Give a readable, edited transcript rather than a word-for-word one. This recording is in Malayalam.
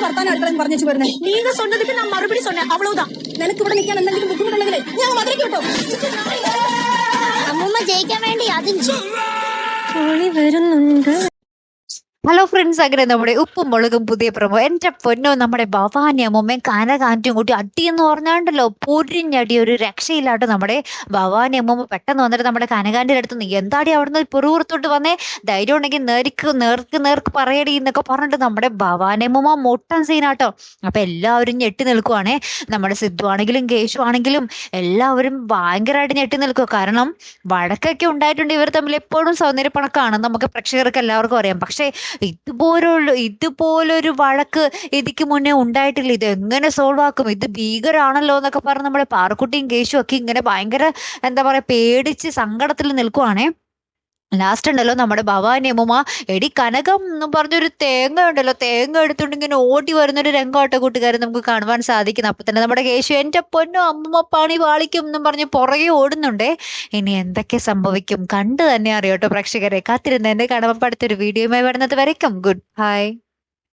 വർത്താനം അടുക്കളന്ന് പറഞ്ഞു വരുന്നത്. நீங்க சொன்னதுக்கு நான் மறுபடியும் சொன்னேன், அவ்வளவுதான். നിനക്ക് ഇവിടെ നിൽക്കാൻ എന്തെങ്കിലും ബുദ്ധിമുട്ടുണ്ടെങ്കിലേ ഞാൻ മധുരയ്ക്ക് കേട്ടോ. അമ്മൂമ്മ ജയിക്കാൻ വേണ്ടി അതും വരുന്നുണ്ട്. ഹലോ ഫ്രണ്ട്സ്, അങ്ങനെ നമ്മുടെ ഉപ്പും മുളകും പുതിയ പ്രമോ. എൻ്റെ പൊന്നോ, നമ്മുടെ ഭവാനി അമ്മൂമ്മയും കനകാന്റും കൂട്ടി അടിയെന്ന് പറഞ്ഞാണ്ടല്ലോ പൊരിഞ്ഞടി, ഒരു രക്ഷയില്ലാട്ട് നമ്മുടെ ഭവാനി അമ്മൂമ്മ പെട്ടെന്ന് വന്നിട്ട് നമ്മുടെ കനകാൻ്റെ അടുത്ത് നിന്ന് എന്താടി അവിടുന്ന് പുറത്തോട്ട് വന്നേ, ധൈര്യം ഉണ്ടെങ്കിൽ നേർക്ക് പറയടി എന്നൊക്കെ പറഞ്ഞിട്ട് നമ്മുടെ ഭവാനി അമ്മൂമ്മ മൊട്ടൻ സീനാട്ടോ. അപ്പം എല്ലാവരും ഞെട്ടി നിൽക്കുവാണേ. നമ്മുടെ സിദ്ധു ആണെങ്കിലും കേശു ആണെങ്കിലും എല്ലാവരും ഭയങ്കരമായിട്ട് ഞെട്ടി നിൽക്കുക. കാരണം വഴക്കൊക്കെ ഉണ്ടായിട്ടുണ്ട്, ഇവർ തമ്മിൽ എപ്പോഴും സൗന്ദര്യപ്പണക്കാണ്, നമുക്ക് പ്രേക്ഷകർക്ക് എല്ലാവർക്കും അറിയാം. പക്ഷേ ഇതുപോലൊരു വഴക്ക് ഇതിക്ക് മുന്നേ ഉണ്ടായിട്ടില്ല. ഇത് എങ്ങനെ സോൾവ് ആക്കും, ഇത് ഭീകരാണല്ലോ എന്നൊക്കെ പറഞ്ഞ് നമ്മുടെ പാറക്കുട്ടിയും കേശും ഒക്കെ ഇങ്ങനെ ഭയങ്കര എന്താ പറയാ പേടിച്ച് സങ്കടത്തിൽ നിൽക്കുവാണേ. ലാസ്റ്റ് ഉണ്ടല്ലോ നമ്മുടെ ഭവാനി അമ്മൂമ്മ എടി കനകം എന്നും പറഞ്ഞൊരു തേങ്ങ ഉണ്ടല്ലോ, തേങ്ങ എടുത്തുകൊണ്ട് ഇങ്ങനെ ഓടി വരുന്നൊരു രംഗമാട്ടോ കൂട്ടുകാരെ നമുക്ക് കാണുവാൻ സാധിക്കുന്നു. അപ്പൊ തന്നെ നമ്മുടെ കേശു എൻ്റെ പൊന്നോ അമ്മൂമ്മ പണി പാളിക്കും എന്നും പറഞ്ഞ് പുറകെ ഓടുന്നുണ്ടേ. ഇനി എന്തൊക്കെ സംഭവിക്കും കണ്ടു തന്നെ അറിയാട്ടോ പ്രേക്ഷകരെ. കാത്തിരുന്ന് എന്നെ കാണുമ്പോൾ അടുത്തൊരു വീഡിയോയുമായി വരുന്നത് വരയ്ക്കും ഗുഡ് ബൈ.